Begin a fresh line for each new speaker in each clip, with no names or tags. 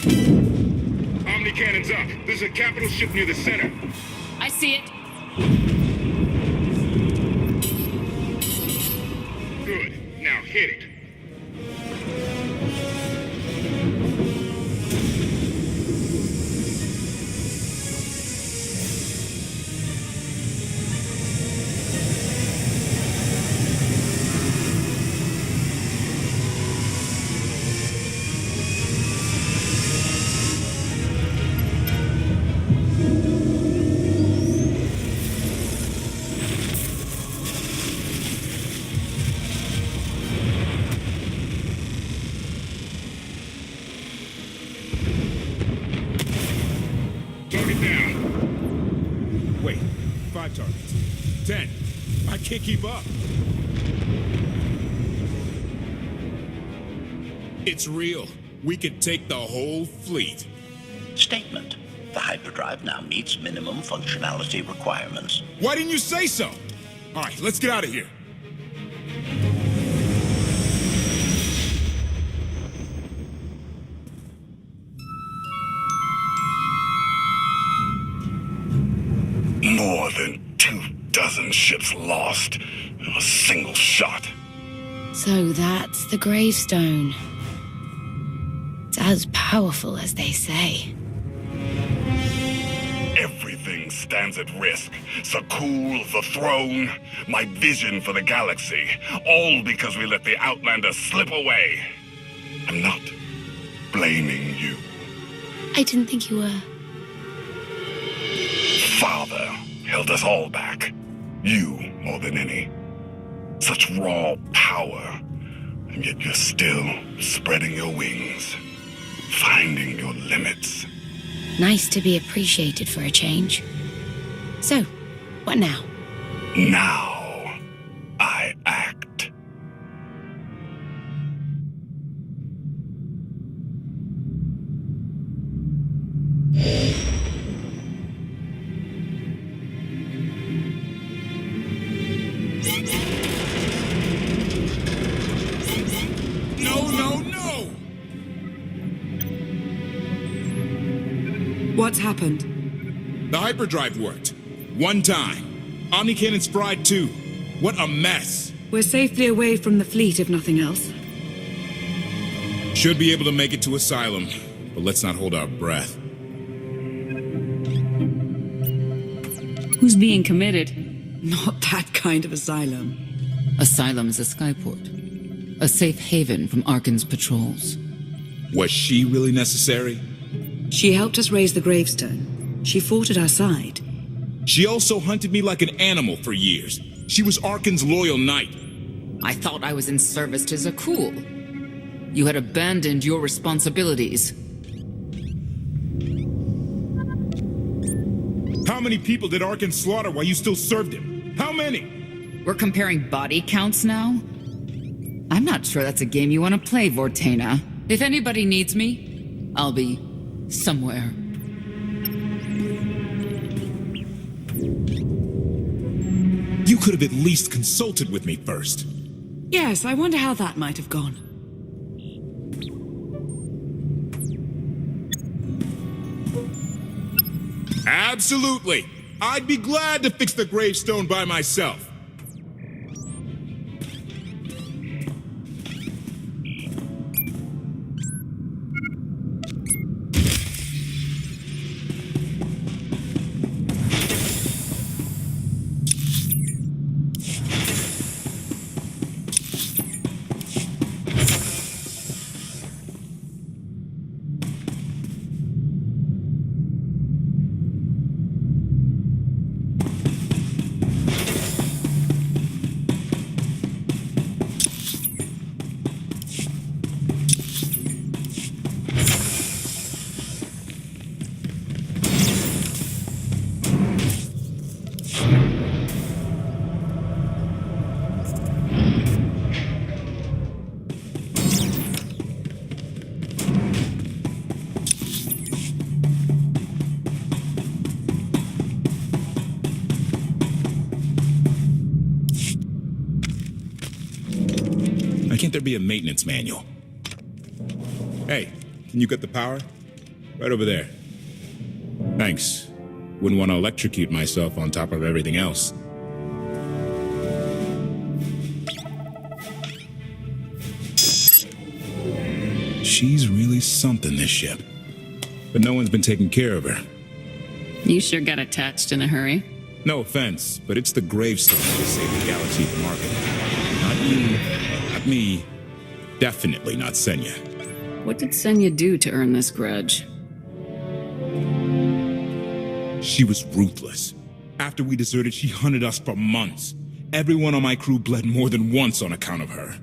Omni cannons up. There's a capital ship near the center.
I see it.
Good. Now hit it. Target down.
Wait, 5 targets. 10. I can't keep up. It's real. We could take the whole fleet.
Statement. The hyperdrive now meets minimum functionality requirements.
Why didn't you say so? All right, let's get out of here.
More than 24 ships lost in a single shot.
So that's the gravestone. It's as powerful as they say.
Everything stands at risk. Sakul, the throne, my vision for the galaxy. All because we let the Outlanders slip away. I'm not blaming you.
I didn't think you were.
Father held us all back. You more than any. Such raw power. And yet you're still spreading your wings. Finding your limits.
Nice to be appreciated for a change. So, what now?
Now, I act.
No!
What's happened?
The hyperdrive worked. One time. Omni cannons fried too. What a mess.
We're safely away from the fleet, if nothing else.
Should be able to make it to Asylum, but let's not hold our breath.
Who's being committed?
Not that kind of asylum.
Asylum is a skyport. A safe haven from Arkan's patrols.
Was she really necessary?
She helped us raise the gravestone. She fought at our side.
She also hunted me like an animal for years. She was Arkan's loyal knight.
I thought I was in service to Zakul. You had abandoned your responsibilities.
How many people did Arkan slaughter while you still served him? How many?
We're comparing body counts now? I'm not sure that's a game you want to play, Vortena. If anybody needs me, I'll be somewhere.
You could have at least consulted with me first.
Yes, I wonder how that might have gone.
Absolutely. I'd be glad to fix the gravestone by myself. Why can't there be a maintenance manual? Hey, can you get the power? Right over there. Thanks. Wouldn't want to electrocute myself on top of everything else. She's really something, this ship. But no one's been taking care of her.
You sure got attached in a hurry.
No offense, but it's the gravestone that will save the galaxy from Arkham. Not you, not me, definitely not Senya.
What did Senya do to earn this grudge?
She was ruthless. After we deserted, she hunted us for months. Everyone on my crew bled more than once on account of her.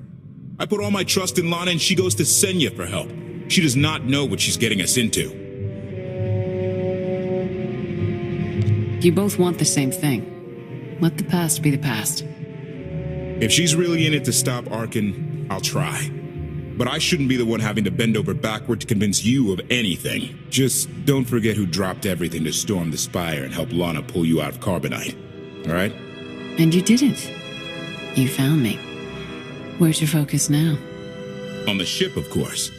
I put all my trust in Lana and she goes to Senya for help. She does not know what she's getting us into.
You both want the same thing. Let the past be the past.
If she's really in it to stop Arkin, I'll try. But I shouldn't be the one having to bend over backward to convince you of anything. Just don't forget who dropped everything to storm the Spire and help Lana pull you out of Carbonite. All right?
And you didn't. You found me. Where's your focus now?
On the ship, of course.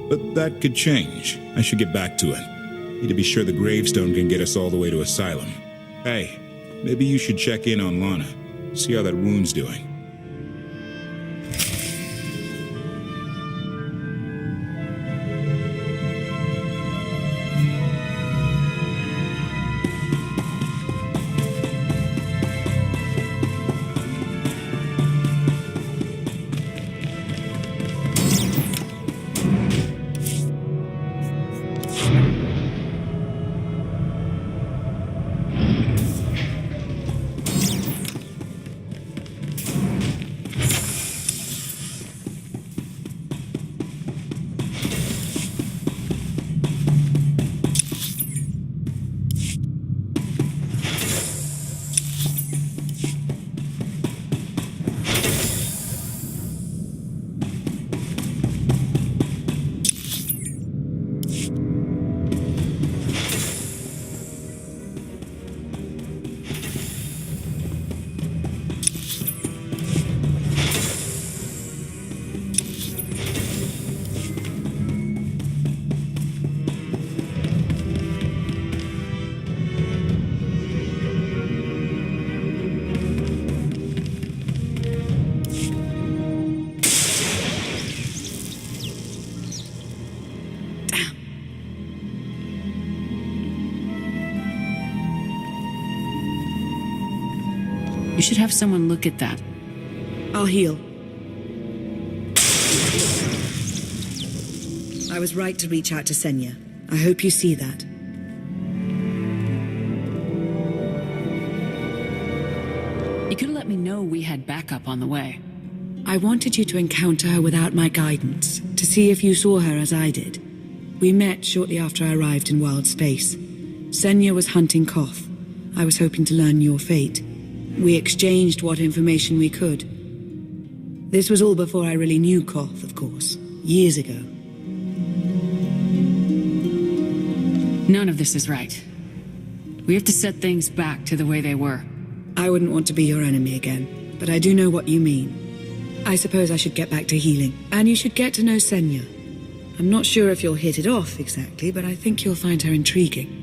But that could change. I should get back to it. Need to be sure the gravestone can get us all the way to Asylum. Hey, maybe you should check in on Lana. See how that wound's doing.
You should have someone look at that.
I'll heal. I was right to reach out to Senya. I hope you see that.
You could have let me know we had backup on the way.
I wanted you to encounter her without my guidance, to see if you saw her as I did. We met shortly after I arrived in wild space. Senya was hunting Koth. I was hoping to learn your fate. We exchanged what information we could. This was all before I really knew Koth, of course, years ago.
None of this is right. We have to set things back to the way they were.
I wouldn't want to be your enemy again, but I do know what you mean. I suppose I should get back to healing, and you should get to know Senya. I'm not sure if you'll hit it off exactly, but I think you'll find her intriguing.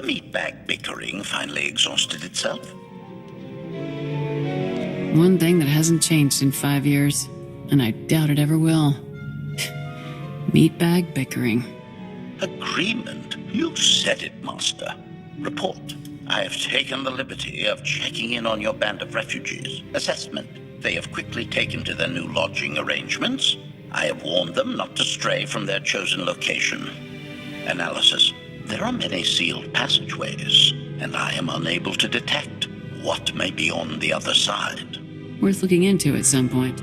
meatbag bickering finally exhausted itself?
One thing that hasn't changed in 5 years, and I doubt it ever will. Meatbag bickering.
Agreement? You said it, Master. Report. I have taken the liberty of checking in on your band of refugees. Assessment. They have quickly taken to their new lodging arrangements. I have warned them not to stray from their chosen location. Analysis. There are many sealed passageways, and I am unable to detect what may be on the other side.
Worth looking into at some point.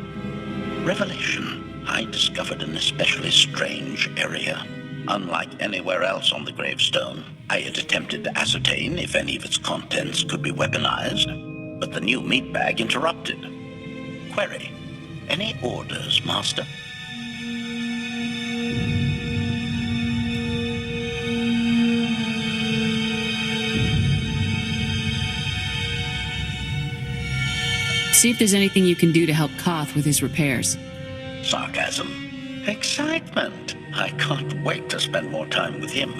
Revelation. I discovered an especially strange area. Unlike anywhere else on the gravestone, I had attempted to ascertain if any of its contents could be weaponized, but the new meatbag interrupted. Query. Any orders, Master?
See if there's anything you can do to help Koth with his repairs.
Sarcasm. Excitement. I can't wait to spend more time with him.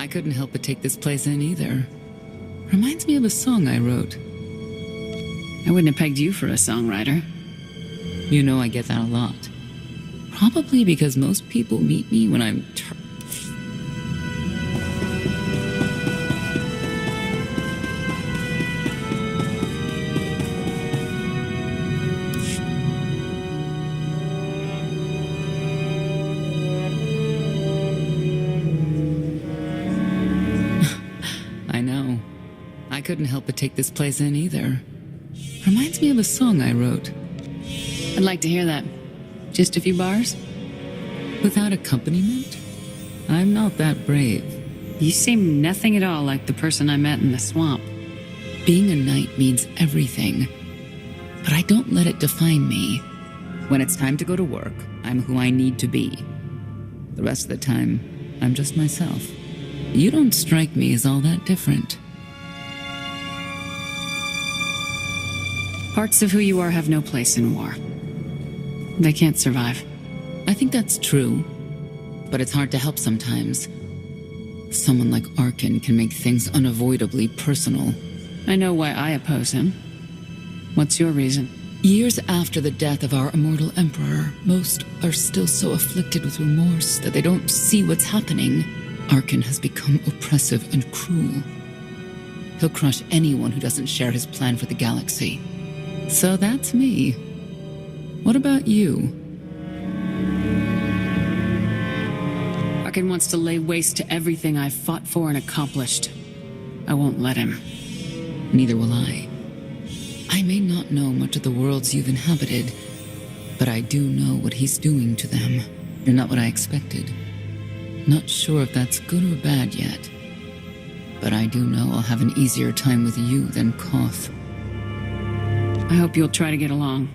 I couldn't help but take this place in either. Reminds me of a song I wrote.
I wouldn't have pegged you for a songwriter.
You know I get that a lot. Probably because most people meet me when I'm I know. I couldn't help but take this place in either. Reminds me of a song I wrote.
I'd like to hear that. Just a few bars?
Without accompaniment? I'm not that brave.
You seem nothing at all like the person I met in the swamp.
Being a knight means everything. But I don't let it define me. When it's time to go to work, I'm who I need to be. The rest of the time, I'm just myself. You don't strike me as all that different.
Parts of who you are have no place in war. They can't survive.
I think that's true. But it's hard to help sometimes. Someone like Arkin can make things unavoidably personal.
I know why I oppose him. What's your reason?
Years after the death of our immortal emperor, most are still so afflicted with remorse that they don't see what's happening. Arkin has become oppressive and cruel. He'll crush anyone who doesn't share his plan for the galaxy. So that's me. What about you?
Arkin wants to lay waste to everything I've fought for and accomplished. I won't let him.
Neither will I. I may not know much of the worlds you've inhabited, but I do know what he's doing to them. You're not what I expected. Not sure if that's good or bad yet, but I do know I'll have an easier time with you than Koth.
I hope you'll try to get along.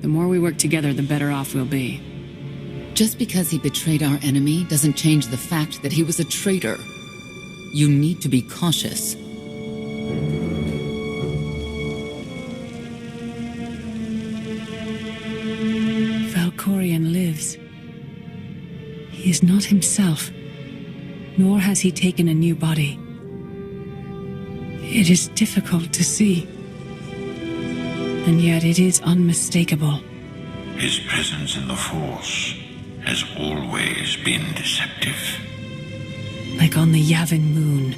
The more we work together, the better off we'll be.
Just because he betrayed our enemy doesn't change the fact that he was a traitor. You need to be cautious.
Valkorion lives. He is not himself, nor has he taken a new body. It is difficult to see, and yet it is unmistakable.
His presence in the Force has always been deceptive.
Like on the Yavin moon,